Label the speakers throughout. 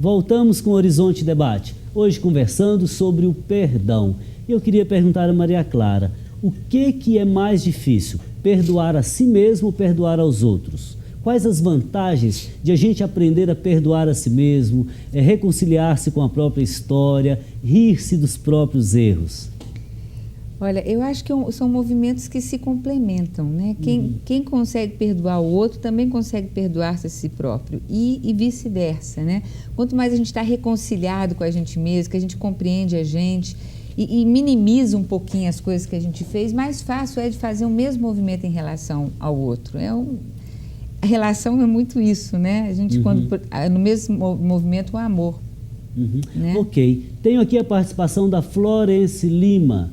Speaker 1: Voltamos com o Horizonte Debate, hoje conversando sobre o perdão. Eu queria perguntar a Maria Clara, o que é mais difícil, perdoar a si mesmo ou perdoar aos outros? Quais as vantagens de a gente aprender a perdoar a si mesmo, reconciliar-se com a própria história, rir-se dos próprios erros?
Speaker 2: Olha, eu acho que são movimentos que se complementam, né? Quem consegue perdoar o outro também consegue perdoar-se a si próprio e vice-versa, né? Quanto mais a gente está reconciliado com a gente mesmo, que a gente compreende a gente e minimiza um pouquinho as coisas que a gente fez, mais fácil é de fazer o mesmo movimento em relação ao outro. A relação é muito isso, né? A gente, no mesmo movimento, o amor. Né?
Speaker 1: Ok. Tenho aqui a participação da Florence Lima.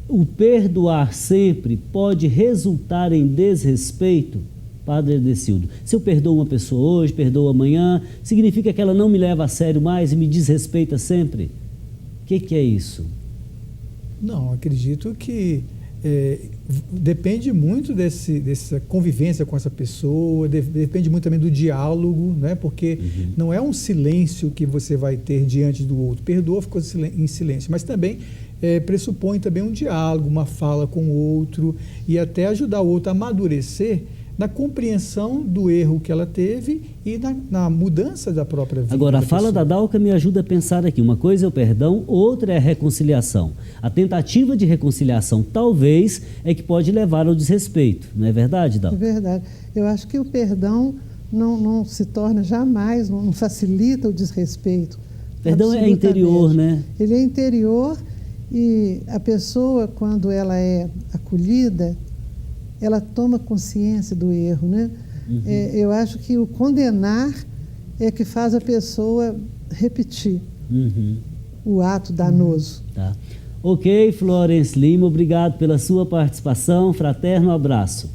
Speaker 1: O perdoar sempre pode resultar em desrespeito? Padre Edecildo, se eu perdoo uma pessoa hoje, perdoo amanhã, significa que ela não me leva a sério mais e me desrespeita sempre? O que é isso?
Speaker 3: Não, acredito que depende muito dessa convivência com essa pessoa, depende muito também do diálogo, né? Porque não é um silêncio que você vai ter diante do outro. Perdoa, ficou em silêncio, mas também pressupõe também um diálogo, uma fala com o outro e até ajudar o outro a amadurecer na compreensão do erro que ela teve e na mudança da própria vida.
Speaker 1: Agora, a fala da Dalca me ajuda a pensar aqui. Uma coisa é o perdão, outra é a reconciliação. A tentativa de reconciliação, talvez, é que pode levar ao desrespeito. Não é verdade, Dalca?
Speaker 4: É verdade. Eu acho que o perdão não se torna jamais, não facilita o desrespeito.
Speaker 1: Perdão é interior, né?
Speaker 4: Ele é interior e a pessoa, quando ela é acolhida, ela toma consciência do erro, né? Eu acho que o condenar é que faz a pessoa repetir o ato danoso.
Speaker 1: Tá. Ok, Florence Lima, obrigado pela sua participação, fraterno abraço.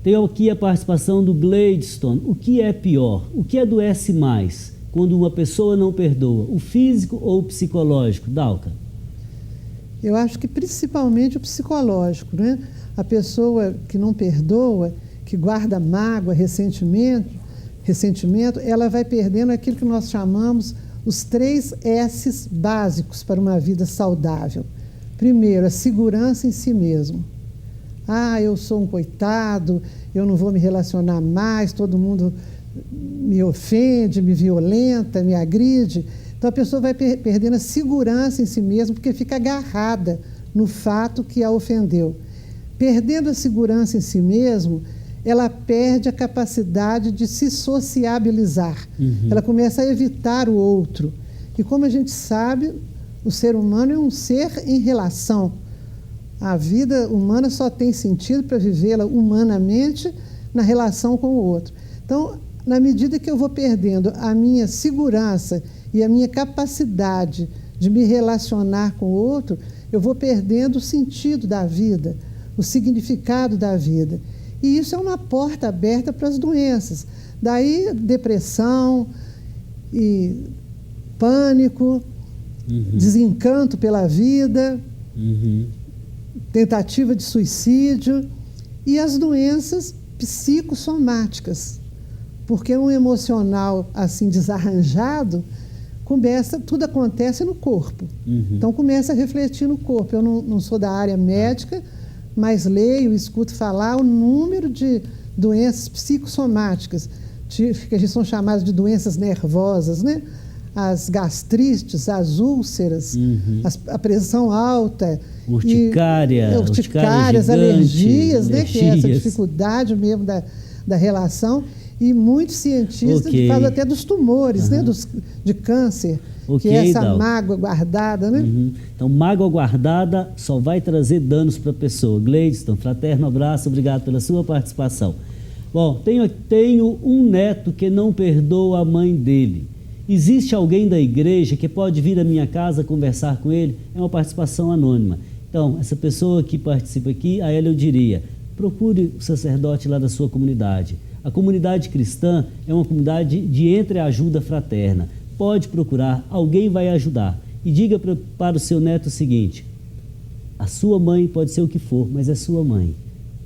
Speaker 1: Tenho aqui a participação do Gladstone. O que é pior? O que adoece mais quando uma pessoa não perdoa? O físico ou o psicológico? Dalca?
Speaker 4: Eu acho que principalmente o psicológico, né? A pessoa que não perdoa, que guarda mágoa, ressentimento, ela vai perdendo aquilo que nós chamamos os 3 S's básicos para uma vida saudável. Primeiro, a segurança em si mesmo. Eu sou um coitado, eu não vou me relacionar mais, todo mundo me ofende, me violenta, me agride. Então a pessoa vai perdendo a segurança em si mesma porque fica agarrada no fato que a ofendeu. Perdendo a segurança em si mesmo, ela perde a capacidade de se sociabilizar. Ela começa a evitar o outro. E como a gente sabe, o ser humano é um ser em relação. A vida humana só tem sentido para vivê-la humanamente na relação com o outro. Então, na medida que eu vou perdendo a minha segurança e a minha capacidade de me relacionar com o outro, eu vou perdendo o sentido da vida, o significado da vida. E isso é uma porta aberta para as doenças. Daí, depressão, e pânico, desencanto pela vida, tentativa de suicídio e as doenças psicossomáticas. Porque um emocional assim desarranjado, tudo acontece no corpo. Então começa a refletir no corpo. Eu não sou da área médica, mas leio, escuto falar o número de doenças psicossomáticas, que a gente são chamadas de doenças nervosas, né? As gastrites, as úlceras, a pressão alta, urticárias, alergias, né? Que é essa dificuldade mesmo da relação. E muitos cientistas falam até dos tumores, né? De câncer, que é essa mágoa guardada, né?
Speaker 1: Então, mágoa guardada só vai trazer danos para a pessoa. Gladstone, fraterno abraço, obrigado pela sua participação. Bom, tenho um neto que não perdoa a mãe dele. Existe alguém da igreja que pode vir à minha casa conversar com ele? É uma participação anônima. Então, essa pessoa que participa aqui, a ela eu diria, procure o sacerdote lá da sua comunidade. A comunidade cristã é uma comunidade de entreajuda fraterna. Pode procurar, alguém vai ajudar. E diga para o seu neto o seguinte: a sua mãe pode ser o que for, mas é sua mãe.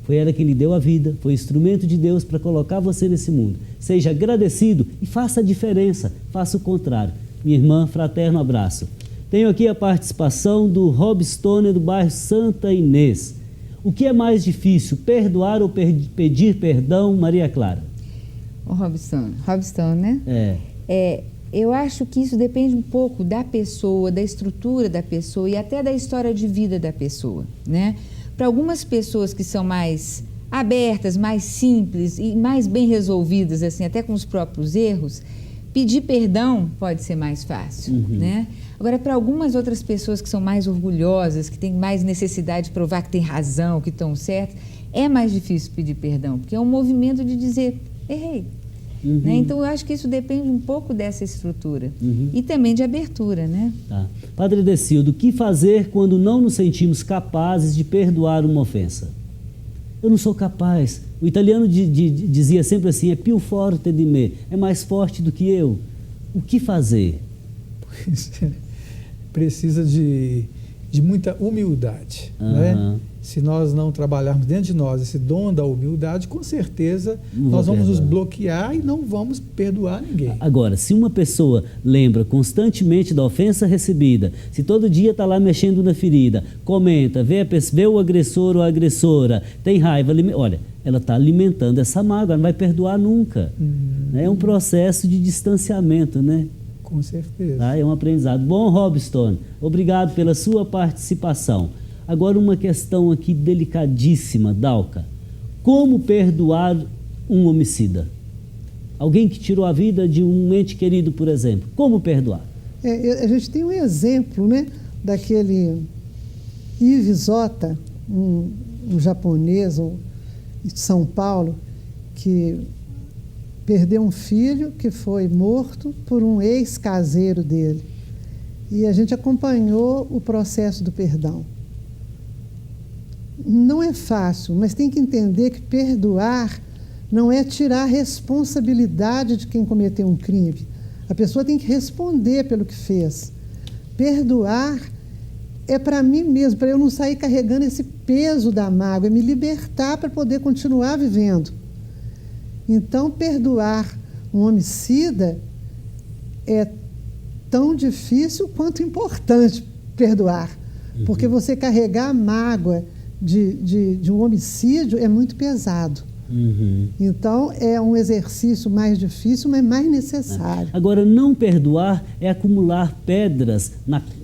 Speaker 1: Foi ela que lhe deu a vida, foi instrumento de Deus para colocar você nesse mundo. Seja agradecido e faça a diferença, faça o contrário. Minha irmã, fraterno abraço. Tenho aqui a participação do Rob Stone, do bairro Santa Inês. O que é mais difícil, perdoar ou pedir perdão, Maria Clara?
Speaker 2: O Robson, né? Eu acho que isso depende um pouco da pessoa, da estrutura da pessoa e até da história de vida da pessoa, né? Para algumas pessoas que são mais abertas, mais simples e mais bem resolvidas, assim, até com os próprios erros, pedir perdão pode ser mais fácil, né? Agora, para algumas outras pessoas que são mais orgulhosas, que têm mais necessidade de provar que têm razão, que estão certas, é mais difícil pedir perdão, porque é um movimento de dizer, errei. Né? Então, eu acho que isso depende um pouco dessa estrutura e também de abertura, né?
Speaker 1: Tá. Padre Decildo, o que fazer quando não nos sentimos capazes de perdoar uma ofensa? Eu não sou capaz. O italiano dizia sempre assim, é più forte di me, é mais forte do que eu. O que fazer?
Speaker 3: Precisa de muita humildade, né? Se nós não trabalharmos dentro de nós esse dom da humildade, com certeza nós vamos nos bloquear e não vamos perdoar ninguém.
Speaker 1: Agora, se uma pessoa lembra constantemente da ofensa recebida, se todo dia está lá mexendo na ferida, comenta, vê o agressor ou a agressora, tem raiva, olha, ela está alimentando essa mágoa, ela não vai perdoar nunca. É um processo de distanciamento, né?
Speaker 3: Com certeza.
Speaker 1: Tá? É um aprendizado. Bom, Robson, obrigado pela sua participação. Agora uma questão aqui delicadíssima, Dalca. Como perdoar um homicida? Alguém que tirou a vida de um ente querido, por exemplo. Como perdoar?
Speaker 4: A gente tem um exemplo, né, daquele Yves Ota, um japonês de São Paulo, que perdeu um filho que foi morto por um ex-caseiro dele. E a gente acompanhou o processo do perdão. Não é fácil, mas tem que entender que perdoar não é tirar a responsabilidade de quem cometeu um crime. A pessoa tem que responder pelo que fez. Perdoar é para mim mesmo, para eu não sair carregando esse peso da mágoa, é me libertar para poder continuar vivendo. Então, perdoar um homicida é tão difícil quanto importante perdoar, porque você carregar a mágoa de um homicídio é muito pesado. Então, é um exercício mais difícil, mas mais necessário.
Speaker 1: Agora, não perdoar é acumular pedras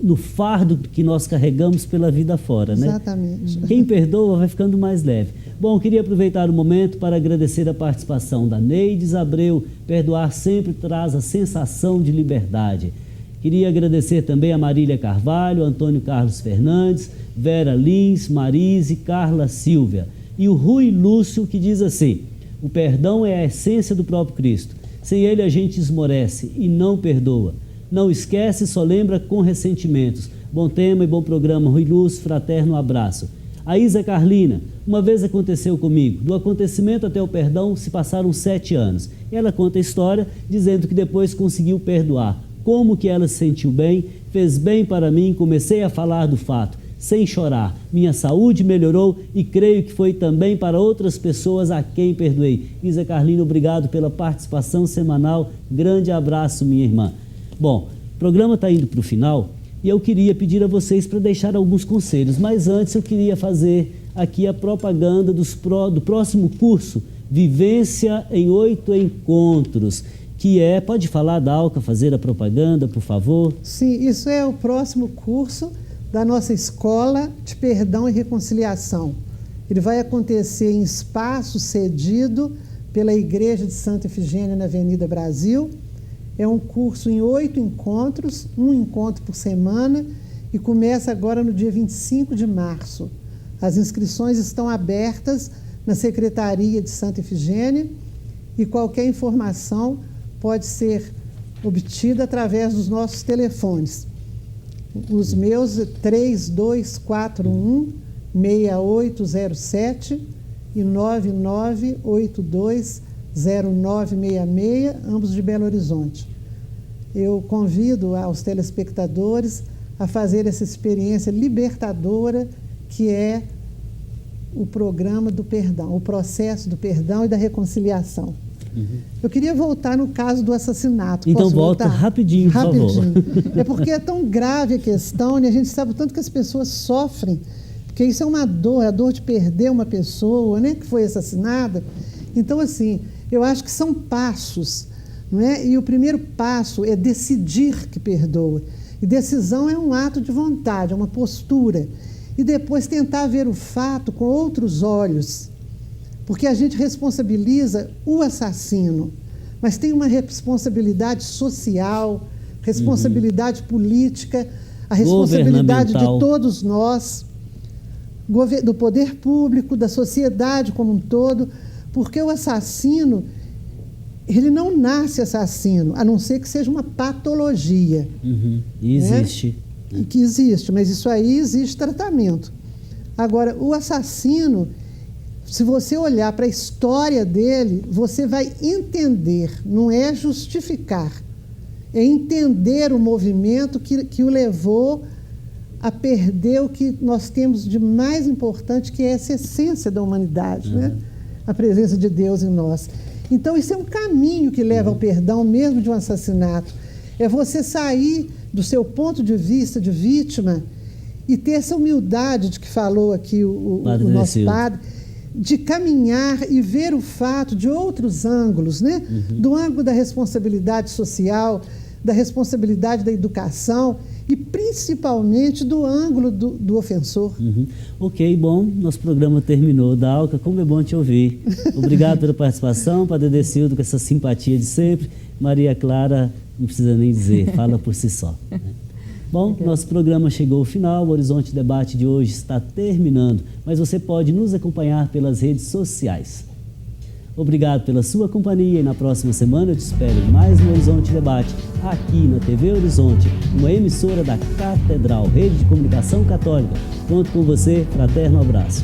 Speaker 1: no fardo que nós carregamos pela vida fora, né?
Speaker 4: Exatamente.
Speaker 1: Quem perdoa vai ficando mais leve. Bom, queria aproveitar o momento para agradecer a participação da Neides Abreu. Perdoar sempre traz a sensação de liberdade. Queria agradecer também a Marília Carvalho, Antônio Carlos Fernandes, Vera Lins, Marise, Carla Silvia. E o Rui Lúcio, que diz assim: o perdão é a essência do próprio Cristo. Sem ele a gente esmorece e não perdoa. Não esquece, só lembra com ressentimentos. Bom tema e bom programa, Rui Lúcio, fraterno abraço. A Isa Carlina: uma vez aconteceu comigo, do acontecimento até o perdão se passaram 7 anos. Ela conta a história dizendo que depois conseguiu perdoar. Como que ela se sentiu bem, fez bem para mim, comecei a falar do fato, sem chorar. Minha saúde melhorou e creio que foi também para outras pessoas a quem perdoei. Isa Carlina, obrigado pela participação semanal. Grande abraço, minha irmã. Bom, o programa está indo para o final e eu queria pedir a vocês para deixar alguns conselhos, mas antes eu queria fazer aqui a propaganda do próximo curso, Vivência em 8 Encontros, que pode falar, Dalca, fazer a propaganda, por favor?
Speaker 4: Sim, isso é o próximo curso da nossa Escola de Perdão e Reconciliação. Ele vai acontecer em espaço cedido pela Igreja de Santa Efigênia, na Avenida Brasil. É um curso em 8 encontros, um encontro por semana, e começa agora no dia 25 de março. As inscrições estão abertas na Secretaria de Santa Efigênia e qualquer informação pode ser obtida através dos nossos telefones. Os meus 3241-6807 e 99820966, ambos de Belo Horizonte. Eu convido aos telespectadores a fazer essa experiência libertadora que é o programa do perdão, o processo do perdão e da reconciliação. Eu queria voltar no caso do assassinato.
Speaker 1: Então
Speaker 4: Posso
Speaker 1: volta
Speaker 4: voltar?
Speaker 1: rapidinho, por favor.
Speaker 4: É porque é tão grave a questão, né? A gente sabe o tanto que as pessoas sofrem, porque isso é uma dor, é a dor de perder uma pessoa, né, que foi assassinada. Então, assim, eu acho que são passos, não é? E o primeiro passo é decidir que perdoa. E decisão é um ato de vontade, é uma postura. E depois tentar ver o fato com outros olhos. Porque a gente responsabiliza o assassino, mas tem uma responsabilidade social, responsabilidade política, a responsabilidade de todos nós, do poder público, da sociedade como um todo, porque o assassino, ele não nasce assassino, a não ser que seja uma patologia.
Speaker 1: E existe.
Speaker 4: Né? Que existe, mas isso aí existe tratamento. Agora, o assassino, se você olhar para a história dele, você vai entender, não é justificar, é entender o movimento que o levou a perder o que nós temos de mais importante, que é essa essência da humanidade, né? A presença de Deus em nós. Então, isso é um caminho que leva ao perdão mesmo de um assassinato. É você sair do seu ponto de vista de vítima e ter essa humildade de que falou aqui o nosso padre, de caminhar e ver o fato de outros ângulos, né? Do ângulo da responsabilidade social, da responsabilidade da educação e principalmente do ângulo do ofensor.
Speaker 1: Ok, bom, nosso programa terminou. Dalca, como é bom te ouvir. Obrigado pela participação, Padre Edecildo, com essa simpatia de sempre. Maria Clara, não precisa nem dizer, fala por si só. Né? Bom, nosso programa chegou ao final, o Horizonte Debate de hoje está terminando, mas você pode nos acompanhar pelas redes sociais. Obrigado pela sua companhia e na próxima semana eu te espero em mais um Horizonte Debate, aqui na TV Horizonte, uma emissora da Catedral, Rede de Comunicação Católica. Conto com você, fraterno abraço.